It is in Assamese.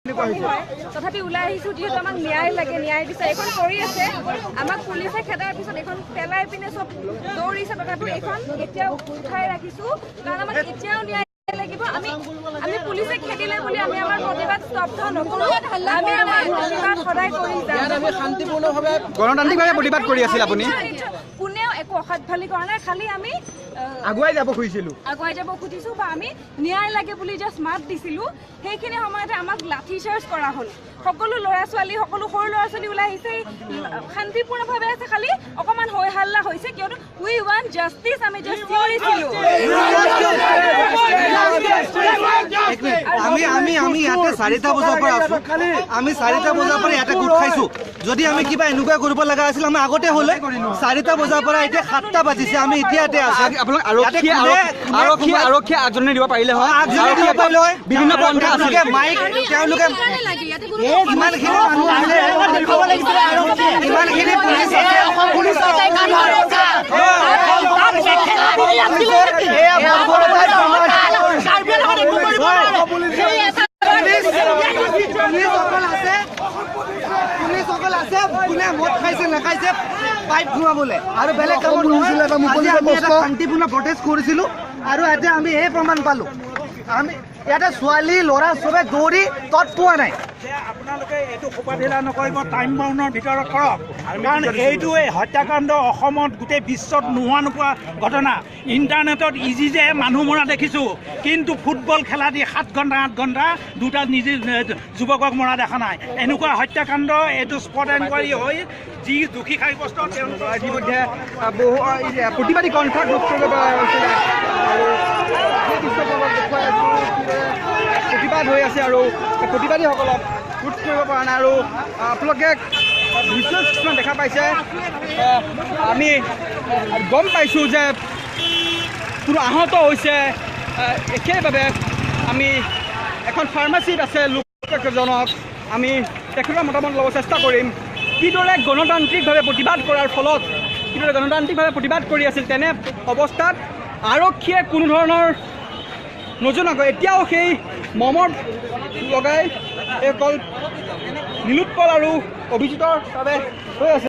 তথাপি ওলাই আহিছোঁ যিহেতু আমাক ন্যায় লাগে, ন্যায় বিচাৰে এইখন কৰি আছে। আমাক পুলিচে খেদাৰ পিছত এইখন পেলাই পিনে চব দৌৰিছে, তথাপিও এইখন এতিয়াও উঠাই ৰাখিছোঁ কাৰণ আমাক এতিয়াও ন্যায় লাগিব। আমি পুলিচে খেদিলে বুলি আমি আমাৰ প্ৰতিবাদ স্তব্ধ নকৰোঁ। আমি আমাৰ প্ৰতিবাদ সদায় কৰি যাম। শান্তিপূৰ্ণভাৱে গণতান্ত্ৰিকভাৱে প্ৰতিবাদ কৰি আছিল আপুনি? কোনেও একো অসাধ্যালি কৰা নাই, খালি আমি আগুৱাই যাব খুজিছোঁ বা আমি ন্যায় লাগে বুলি জাষ্ট মাত দিছিলোঁ। সেইখিনি সময়তে আমাক লাঠি চাৰ্জ কৰা হ'ল। সকলো ল'ৰা ছোৱালী, সকলো সৰু ল'ৰা ছোৱালী ওলাই আহিছে, শান্তিপূৰ্ণভাৱে আছে, খালি অকণমান হৈ হাল্লা হৈছে কিয়নো উই ৱান্ট জাষ্টিচ। আমি জাষ্ট চিঞৰিছিলোঁ। আমি ইয়াতে 4টা বজাৰ পৰা আছো। আমি 4টা বজাৰ পৰা ইয়াতে গোট খাইছো। যদি আমি কিবা এনেকুৱা কৰিব লগা আছিল আমি আগতে হ'লে 4টা বজাৰ পৰা এতিয়া 7টা বাজিছে, আমি এতিয়া ইয়াতে আছো। আপোনাক আৰক্ষীয়ে আগজননী দিব পাৰিলে হয়, বিভিন্ন পন্থা আছিলে। মাইক তেওঁলোকে ইমানখিনি মানুহ আহিলে, ইমানখিনি পুলিচ পুলিচসকল আছে, কোনে মদ খাইছে নাখাইছে পাইপ ঘূৰাবলৈ আৰু বেলেগ কামত গৈছিলে। আমি এটা শান্তিপূৰ্ণ প্ৰটেষ্ট কৰিছিলোঁ আৰু এতিয়া আমি এই প্ৰমাণ পালোঁ। আমি ইয়াতে ছোৱালী ল'ৰা চবে দৌৰি তৎ পোৱা নাই। আপোনালোকে এইটো সোপাঢিলা নকৰিব, টাইম বাউণ্ডৰ ভিতৰত কৰক, কাৰণ এইটোৱে হত্যাকাণ্ড অসমত গোটেই বিশ্বত নোহোৱা ঘটনা। ইণ্টাৰনেটত ইজি যে মানুহ মৰা দেখিছোঁ, কিন্তু ফুটবল খেলা দি 7 ঘণ্টা 8 ঘণ্টা দুটা নিজে যুৱকক মৰা দেখা নাই। এনেকুৱা হত্যাকাণ্ড এইটো স্পট এনকুৱাৰী হৈ যি দোষী সাব্যস্ত তেওঁলোকৰ ইতিমধ্যে বহু প্ৰতিবাদী কণ্ঠক ৰোধ কৰিব পৰা হৈছিলে আৰু প্ৰতিবাদ হৈ আছে আৰু প্ৰতিবাদীসকলক ৰোধ কৰিব পৰা নাই। আৰু আপোনালোকে ভিজুৱেলছ কিছুমান দেখা পাইছে। আমি গম পাইছোঁ যে কোনো আহত হৈছে। একেবাবে আমি এখন ফাৰ্মাচীত আছে লোকজনক, আমি তেখেতৰ মতামত ল'ব চেষ্টা কৰিম। কিদৰে গণতান্ত্ৰিকভাৱে প্ৰতিবাদ কৰাৰ ফলত কিদৰে গণতান্ত্ৰিকভাৱে প্ৰতিবাদ কৰি আছিল, তেনে অৱস্থাত আৰক্ষীয়ে কোনো ধৰণৰ নজনাকৈ এতিয়াও সেই মমৰ লগাই এই অকল নিলোৎপল আৰু অভিজিতৰ বাবে হৈ আছে।